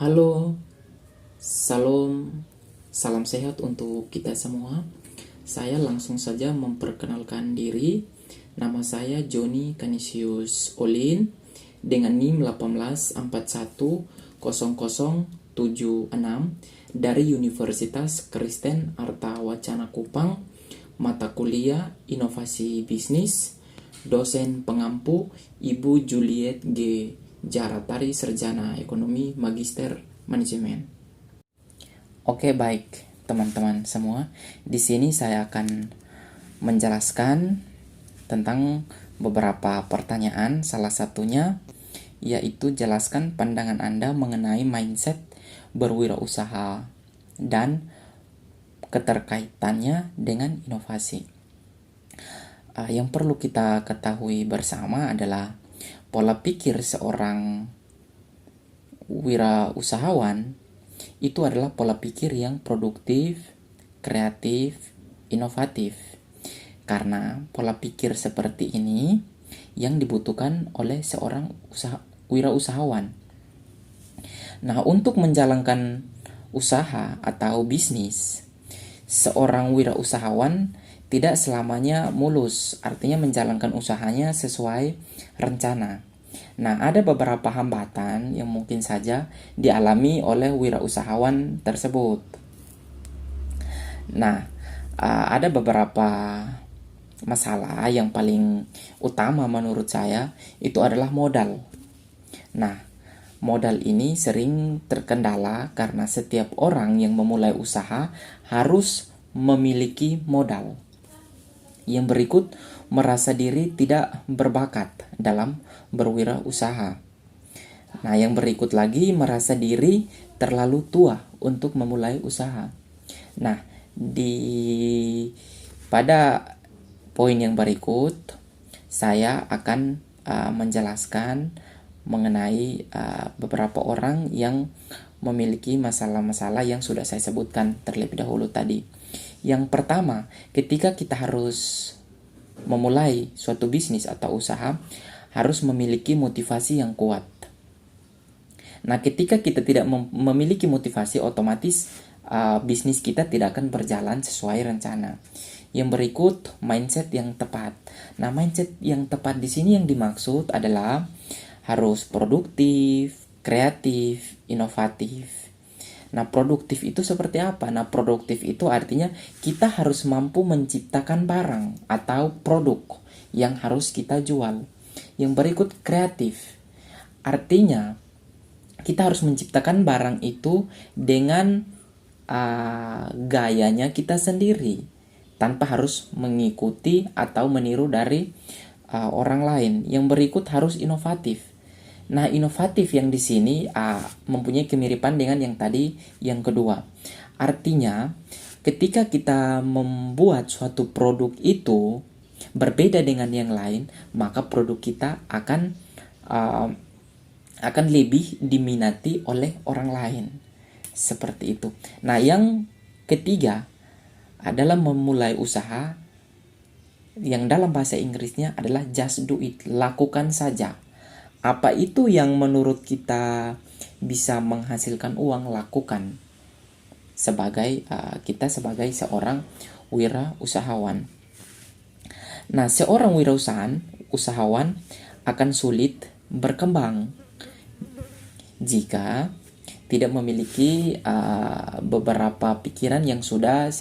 Halo, salam sehat untuk kita semua. Saya langsung saja memperkenalkan diri. Nama saya Joni Canisius Olin dengan NIM 184100076 dari Universitas Kristen Arta Wacana Kupang, mata kuliah Inovasi Bisnis, dosen pengampu Ibu Juliet G. Jaratari, Sarjana Ekonomi, Magister Manajemen. Oke, baik teman-teman semua. Di sini saya akan menjelaskan tentang beberapa pertanyaan. Salah satunya yaitu jelaskan pandangan Anda mengenai mindset berwirausaha dan keterkaitannya dengan inovasi. Yang perlu kita ketahui bersama adalah pola pikir seorang wirausahawan itu adalah pola pikir yang produktif, kreatif, inovatif. Karena pola pikir seperti ini yang dibutuhkan oleh seorang wirausahawan. Nah, untuk menjalankan usaha atau bisnis, seorang wirausahawan tidak selamanya mulus, artinya menjalankan usahanya sesuai rencana. Nah, ada beberapa hambatan yang mungkin saja dialami oleh wirausahawan tersebut. Nah, ada beberapa masalah yang paling utama menurut saya itu adalah modal. Nah, modal ini sering terkendala karena setiap orang yang memulai usaha harus memiliki modal. Yang berikut, merasa diri tidak berbakat dalam berwirausaha. Nah, yang berikut lagi, merasa diri terlalu tua untuk memulai usaha. Nah, pada poin yang berikut, saya akan menjelaskan mengenai beberapa orang yang memiliki masalah-masalah yang sudah saya sebutkan terlebih dahulu tadi. Yang pertama, ketika kita harus memulai suatu bisnis atau usaha, harus memiliki motivasi yang kuat. Nah, ketika kita tidak memiliki motivasi, otomatis bisnis kita tidak akan berjalan sesuai rencana. Yang berikut, mindset yang tepat. Nah, mindset yang tepat di sini yang dimaksud adalah harus produktif, kreatif, inovatif. Nah, produktif itu seperti apa? Nah, produktif itu artinya kita harus mampu menciptakan barang atau produk yang harus kita jual. Yang berikut, kreatif. Artinya, kita harus menciptakan barang itu dengan gayanya kita sendiri, tanpa harus mengikuti atau meniru dari orang lain. Yang berikut, harus inovatif. Nah, inovatif yang di sini mempunyai kemiripan dengan yang tadi, yang kedua. Artinya, ketika kita membuat suatu produk itu berbeda dengan yang lain, maka produk kita akan lebih diminati oleh orang lain. Seperti itu. Nah, yang ketiga adalah memulai usaha, yang dalam bahasa Inggrisnya adalah just do it, lakukan saja. Apa itu yang menurut kita bisa menghasilkan uang, lakukan. Kita sebagai seorang wirausahawan. Nah, seorang usahawan akan sulit berkembang jika tidak memiliki beberapa pikiran yang sudah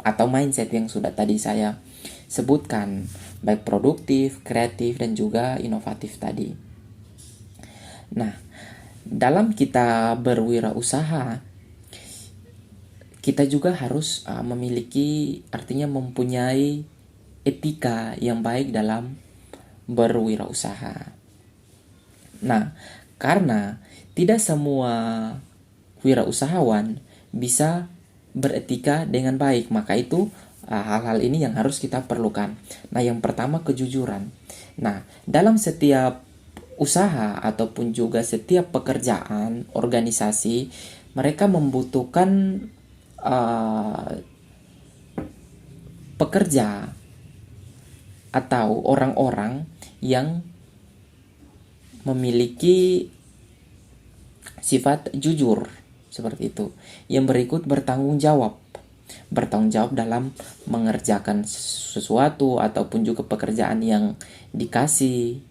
atau mindset yang sudah tadi saya sebutkan, baik produktif, kreatif, dan juga inovatif tadi. Nah, dalam kita berwirausaha, kita juga harus artinya mempunyai etika yang baik dalam berwirausaha. Nah, karena tidak semua wirausahawan bisa beretika dengan baik, maka itu hal-hal ini yang harus kita perlukan. Nah, yang pertama, kejujuran. Nah, dalam setiap usaha ataupun juga setiap pekerjaan, organisasi, mereka membutuhkan pekerja atau orang-orang yang memiliki sifat jujur, seperti itu. Yang berikut bertanggung jawab dalam mengerjakan sesuatu ataupun juga pekerjaan yang dikasih,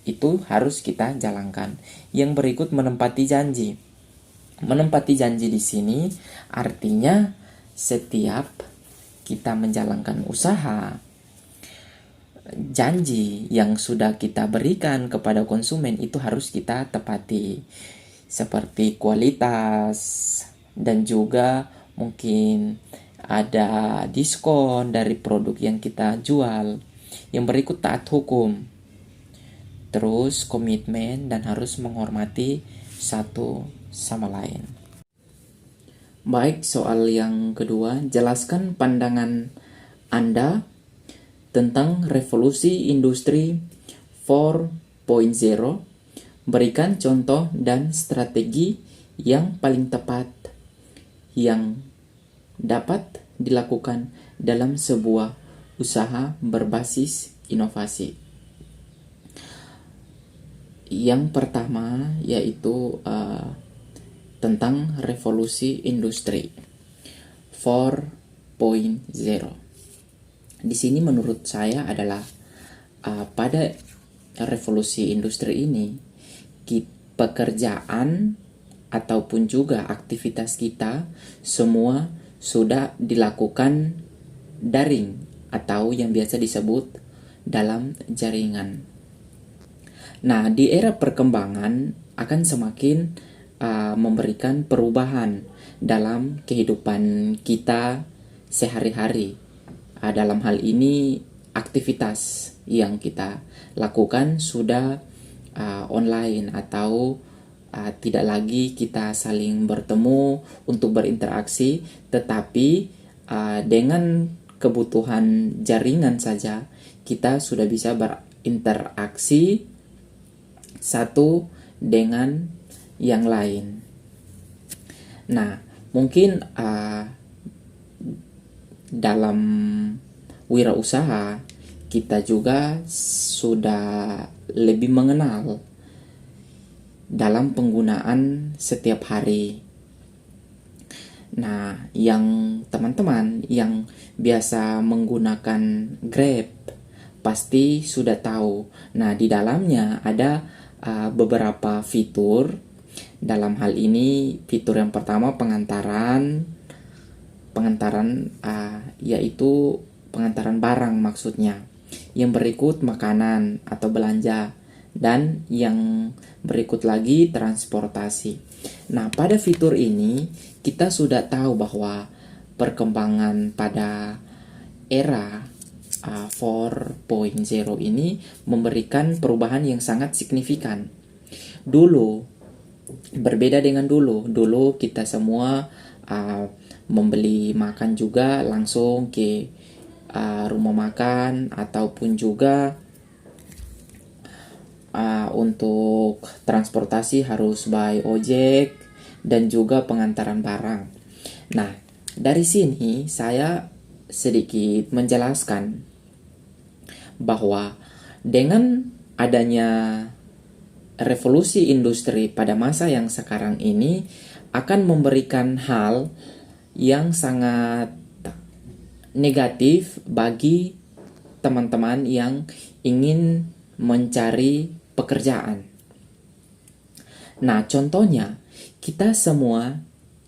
itu harus kita jalankan. Yang berikut menempati janji. Menempati janji di sini artinya setiap kita menjalankan usaha, janji yang sudah kita berikan kepada konsumen itu harus kita tepati, seperti kualitas dan juga mungkin ada diskon dari produk yang kita jual. Yang berikut taat hukum, terus komitmen dan harus menghormati satu sama lain. Baik, soal yang kedua, jelaskan pandangan Anda tentang revolusi industri 4.0. Berikan contoh dan strategi yang paling tepat yang dapat dilakukan dalam sebuah usaha berbasis inovasi. Yang pertama yaitu tentang revolusi industri 4.0. Di sini menurut saya adalah pada revolusi industri ini pekerjaan ataupun juga aktivitas kita semua sudah dilakukan daring atau yang biasa disebut dalam jaringan. Nah, di era perkembangan akan semakin memberikan perubahan dalam kehidupan kita sehari-hari. Dalam hal ini aktivitas yang kita lakukan sudah online atau tidak lagi kita saling bertemu untuk berinteraksi, tetapi dengan kebutuhan jaringan saja kita sudah bisa berinteraksi satu dengan yang lain. Nah, mungkin dalam wirausaha kita juga sudah lebih mengenal dalam penggunaan setiap hari. Nah, yang teman-teman yang biasa menggunakan Grab pasti sudah tahu. Nah, di dalamnya ada beberapa fitur. Dalam hal ini fitur yang pertama pengantaran yaitu pengantaran barang maksudnya. Yang berikut makanan atau belanja, dan yang berikut lagi transportasi. Nah, pada fitur ini kita sudah tahu bahwa perkembangan pada era 4.0 ini memberikan perubahan yang sangat signifikan. Dulu berbeda dengan dulu. Dulu kita semua membeli makan juga langsung ke rumah makan, ataupun juga untuk transportasi harus by ojek dan juga pengantaran barang. Nah, dari sini saya sedikit menjelaskan bahwa dengan adanya revolusi industri pada masa yang sekarang ini akan memberikan hal yang sangat negatif bagi teman-teman yang ingin mencari pekerjaan. Nah, contohnya kita semua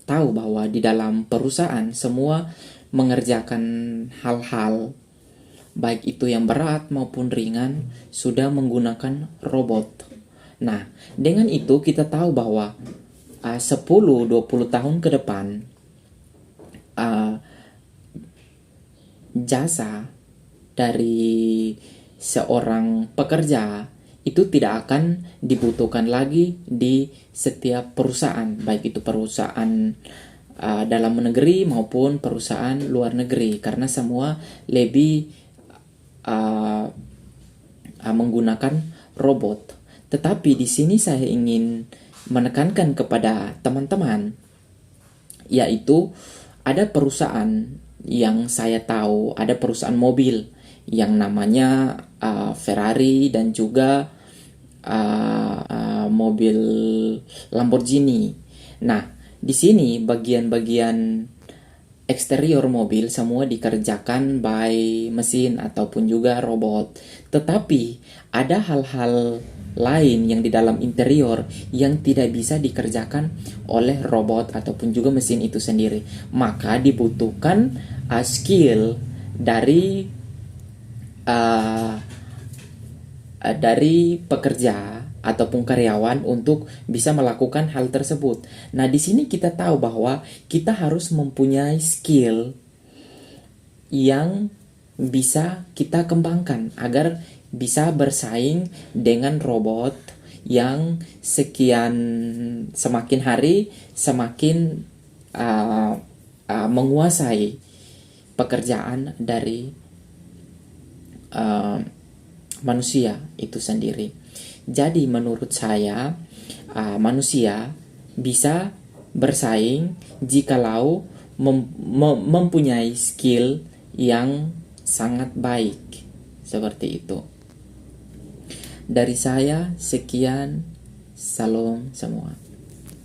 tahu bahwa di dalam perusahaan semua mengerjakan hal-hal baik itu yang berat maupun ringan sudah menggunakan robot. Nah, dengan itu kita tahu bahwa 10-20 tahun ke depan jasa dari seorang pekerja itu tidak akan dibutuhkan lagi di setiap perusahaan, baik itu perusahaan dalam negeri maupun perusahaan luar negeri, karena semua lebih menggunakan robot. Tetapi di sini saya ingin menekankan kepada teman-teman, yaitu ada perusahaan yang saya tahu, ada perusahaan mobil yang namanya Ferrari dan juga mobil Lamborghini. Nah, di sini bagian-bagian eksterior mobil semua dikerjakan by mesin ataupun juga robot. Tetapi ada hal-hal lain yang di dalam interior yang tidak bisa dikerjakan oleh robot ataupun juga mesin itu sendiri. Maka dibutuhkan skill dari pekerja ataupun karyawan untuk bisa melakukan hal tersebut. Nah, di sini kita tahu bahwa kita harus mempunyai skill yang bisa kita kembangkan agar bisa bersaing dengan robot yang semakin hari semakin menguasai pekerjaan dari manusia itu sendiri. Jadi menurut saya manusia bisa bersaing jikalau mempunyai skill yang sangat baik, seperti itu. Dari saya sekian, salam semua.